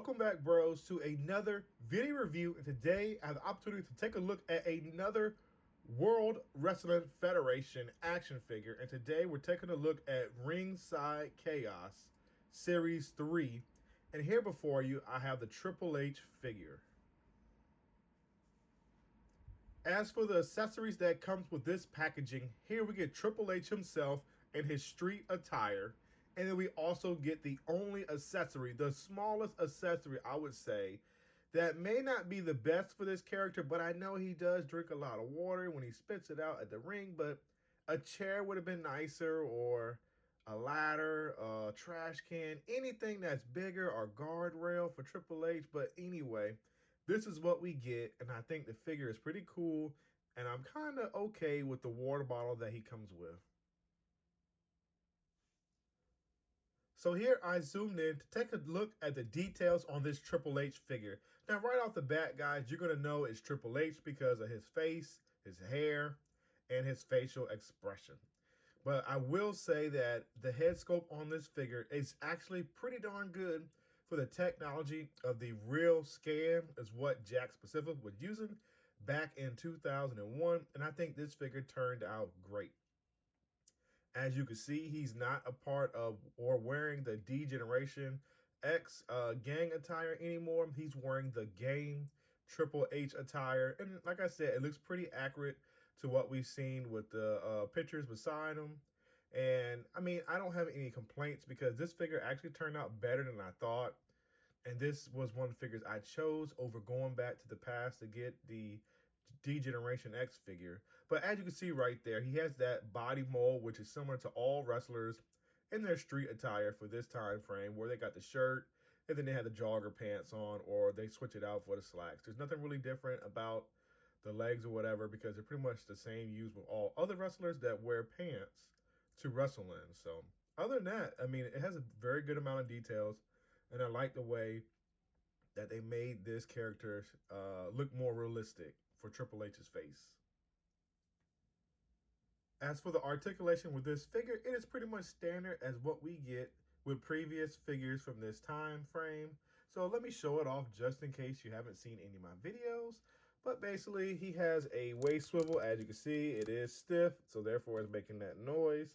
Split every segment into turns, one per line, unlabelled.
Welcome back, bros, to another video review. And today I have the opportunity to take a look at another World Wrestling Federation action figure. And today we're taking a look at Ringside Chaos Series 3. And here before you, I have the Triple H figure. As for the accessories that comes with this packaging, here we get Triple H himself in his street attire. And then we also get the only accessory, the smallest accessory, I would say, that may not be the best for this character, but I know he does drink a lot of water when he spits it out at the ring, but a chair would have been nicer, or a ladder, a trash can, anything that's bigger, or guardrail for Triple H. But anyway, this is what we get, and I think the figure is pretty cool, and I'm kind of okay with the water bottle that he comes with. So here I zoomed in to take a look at the details on this Triple H figure. Now right off the bat, guys, you're going to know it's Triple H because of his face, his hair, and his facial expression. But I will say that the head sculpt on this figure is actually pretty darn good for the technology of the real scan, is what Jakks specifically was using back in 2001. And I think this figure turned out great. As you can see, he's not a part of or wearing the D-Generation X gang attire anymore. He's wearing the game Triple H attire. And like I said, it looks pretty accurate to what we've seen with the pictures beside him. And I mean, I don't have any complaints because this figure actually turned out better than I thought. And this was one of the figures I chose over going back to the past to get the D-Generation X figure. But as you can see right there, he has that body mold, which is similar to all wrestlers in their street attire for this time frame, where they got the shirt and then they had the jogger pants on, or they switch it out for the slacks. There's nothing really different about the legs or whatever because they're pretty much the same used with all other wrestlers that wear pants to wrestle in. So other than that, I mean, it has a very good amount of details, and I like the way that they made this character look more realistic for Triple H's face. As for the articulation with this figure, it is pretty much standard as what we get with previous figures from this time frame. So let me show it off just in case you haven't seen any of my videos. But basically, he has a waist swivel. As you can see, it is stiff, so therefore it's making that noise.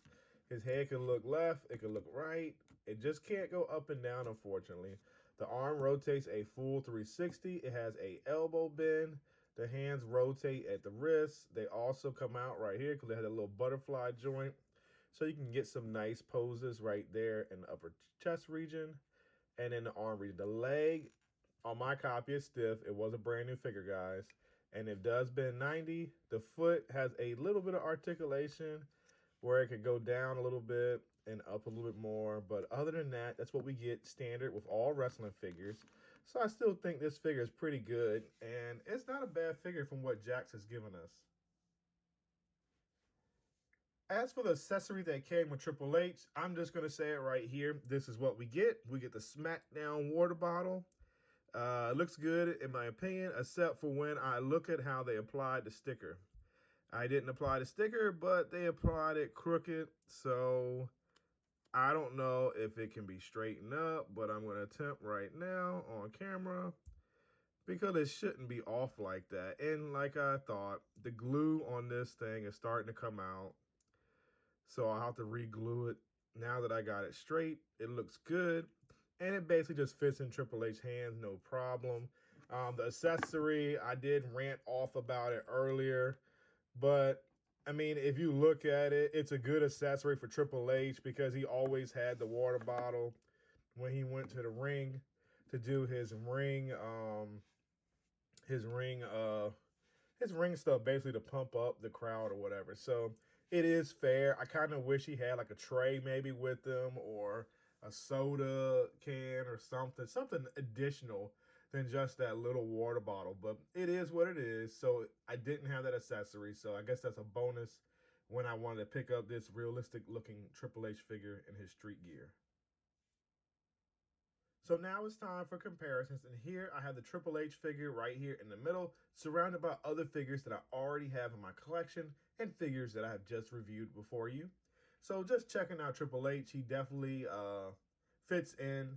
His head can look left, it can look right. It just can't go up and down, unfortunately. The arm rotates a full 360. It has a elbow bend. The hands rotate at the wrists. They also come out right here because they had a little butterfly joint. So you can get some nice poses right there in the upper chest region and in the arm region. The leg on my copy is stiff. It was a brand new figure, guys. And it does bend 90. The foot has a little bit of articulation where it could go down a little bit and up a little bit more. But other than that, that's what we get standard with all wrestling figures. So I still think this figure is pretty good, and it's not a bad figure from what Jakks has given us. As for the accessory that came with Triple H, I'm just going to say it right here. This is what we get. We get the SmackDown water bottle. It looks good, in my opinion, except for when I look at how they applied the sticker. I didn't apply the sticker, but they applied it crooked, so I don't know if it can be straightened up, but I'm going to attempt right now on camera because it shouldn't be off like that. And like I thought, the glue on this thing is starting to come out, so I'll have to re-glue it. Now that I got it straight, it looks good, and it basically just fits in Triple H's hands, no problem. The accessory, I did rant off about it earlier, but I mean, if you look at it, it's a good accessory for Triple H because he always had the water bottle when he went to the ring to do his ring stuff, basically to pump up the crowd or whatever. So it is fair. I kind of wish he had like a tray maybe with him, or a soda can or something additional than just that little water bottle. But it is what it is. So I didn't have that accessory. So I guess that's a bonus when I wanted to pick up this realistic looking Triple H figure in his street gear. So now it's time for comparisons. And here I have the Triple H figure right here in the middle, surrounded by other figures that I already have in my collection and figures that I have just reviewed before you. So just checking out Triple H, he definitely fits in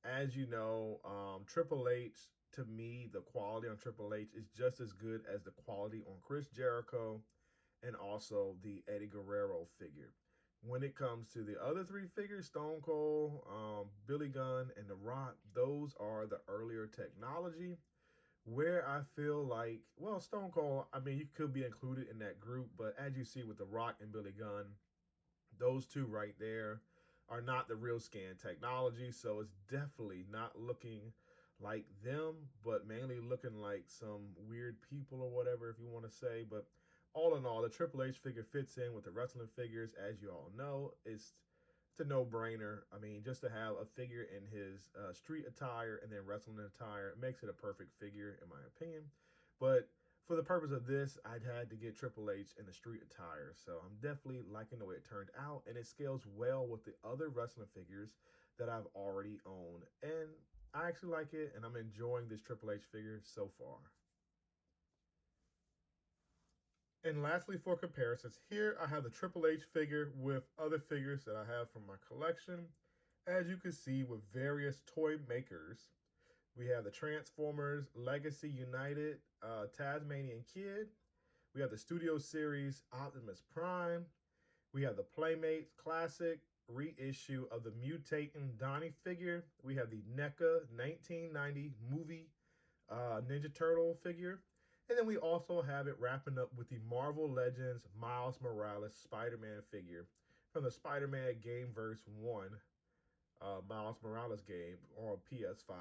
As you know, Triple H, to me, the quality on Triple H is just as good as the quality on Chris Jericho and also the Eddie Guerrero figure. When it comes to the other three figures, Stone Cold, Billy Gunn, and The Rock, those are the earlier technology. Where I feel like, well, Stone Cold, I mean, you could be included in that group, but as you see with The Rock and Billy Gunn, those two right there are not the real scan technology. So it's definitely not looking like them, but mainly looking like some weird people or whatever, if you want to say. But all in all, the Triple H figure fits in with the wrestling figures, as you all know. It's a no-brainer. I mean, just to have a figure in his street attire and then wrestling attire, it makes it a perfect figure, in my opinion. But for the purpose of this, I'd had to get Triple H in the street attire. So I'm definitely liking the way it turned out, and it scales well with the other wrestling figures that I've already owned. And I actually like it, and I'm enjoying this Triple H figure so far. And lastly, for comparisons, here I have the Triple H figure with other figures that I have from my collection. As you can see, with various toy makers, we have the Transformers Legacy United Tasmanian Kid. We have the Studio Series Optimus Prime. We have the Playmates Classic reissue of the Mutating Donnie figure. We have the NECA 1990 movie Ninja Turtle figure. And then we also have it wrapping up with the Marvel Legends Miles Morales Spider-Man figure from the Spider-Man Gameverse 1 Miles Morales game on PS5.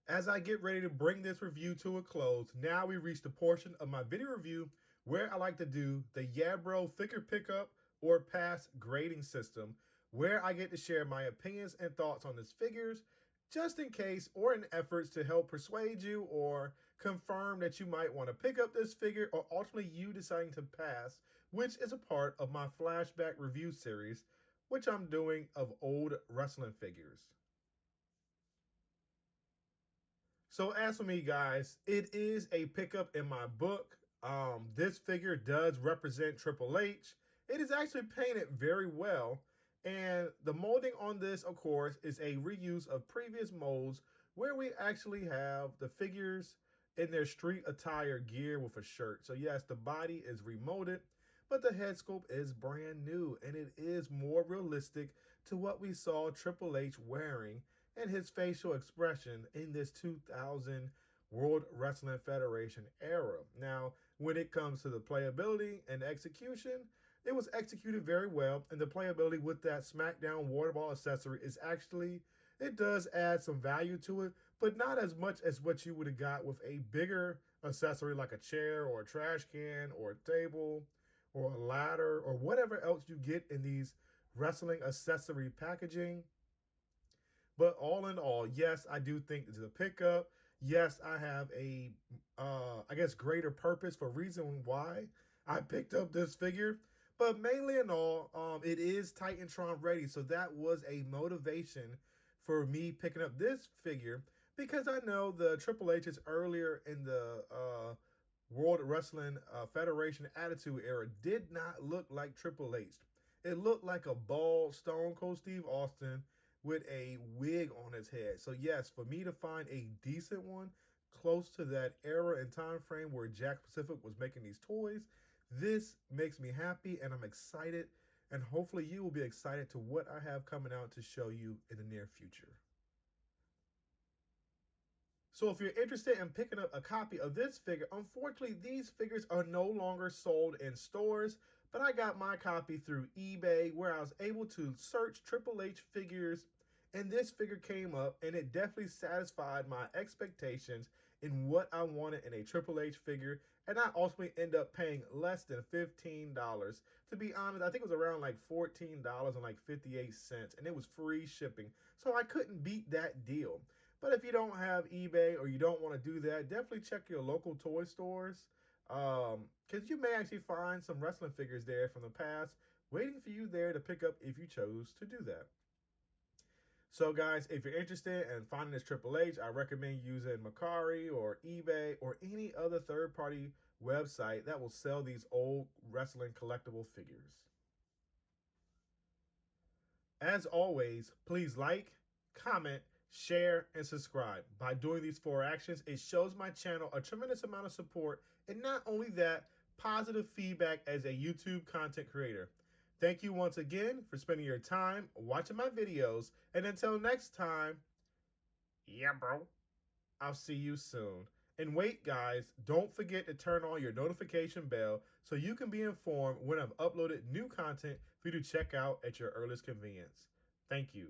As I get ready to bring this review to a close, now we reach the portion of my video review where I like to do the Yabro figure pickup or pass grading system, where I get to share my opinions and thoughts on these figures, just in case or in efforts to help persuade you or confirm that you might want to pick up this figure, or ultimately you deciding to pass, which is a part of my flashback review series, which I'm doing of old wrestling figures. So as for me, guys, it is a pickup in my book. This figure does represent Triple H. It is actually painted very well. And the molding on this, of course, is a reuse of previous molds where we actually have the figures in their street attire gear with a shirt. So yes, the body is remolded, but the head sculpt is brand new, and it is more realistic to what we saw Triple H wearing and his facial expression in this 2000 World Wrestling Federation era. Now, when it comes to the playability and execution, it was executed very well, and the playability with that SmackDown Waterball accessory is actually, it does add some value to it, but not as much as what you would have got with a bigger accessory like a chair or a trash can or a table or a ladder or whatever else you get in these wrestling accessory packaging. But all in all, yes, I do think this is a pickup. Yes, I have a, I guess, greater purpose for reason why I picked up this figure. But mainly in all, it is Titantron ready. So that was a motivation for me picking up this figure, because I know the Triple H's earlier in the World Wrestling Federation Attitude Era did not look like Triple H. It looked like a bald Stone Cold Steve Austin with a wig on his head. So yes, for me to find a decent one close to that era and time frame where Jakks Pacific was making these toys, this makes me happy, and I'm excited, and hopefully you will be excited to what I have coming out to show you in the near future. So if you're interested in picking up a copy of this figure, unfortunately, these figures are no longer sold in stores, but I got my copy through eBay, where I was able to search Triple H figures, and this figure came up, and it definitely satisfied my expectations in what I wanted in a Triple H figure, and I ultimately end up paying less than $15. To be honest, I think it was around like $14 and like 58 cents, and it was free shipping, so I couldn't beat that deal. But if you don't have eBay or you don't want to do that, definitely check your local toy stores, because you may actually find some wrestling figures there from the past waiting for you there to pick up if you chose to do that. So guys, if you're interested in finding this Triple H, I recommend using Mercari or eBay or any other third-party website that will sell these old wrestling collectible figures. As always, please like, comment, share, and subscribe. By doing these 4 actions, it shows my channel a tremendous amount of support, and not only that, positive feedback as a YouTube content creator. Thank you once again for spending your time watching my videos, and until next time, yeah, bro, I'll see you soon. And wait, guys, don't forget to turn on your notification bell so you can be informed when I've uploaded new content for you to check out at your earliest convenience. Thank you.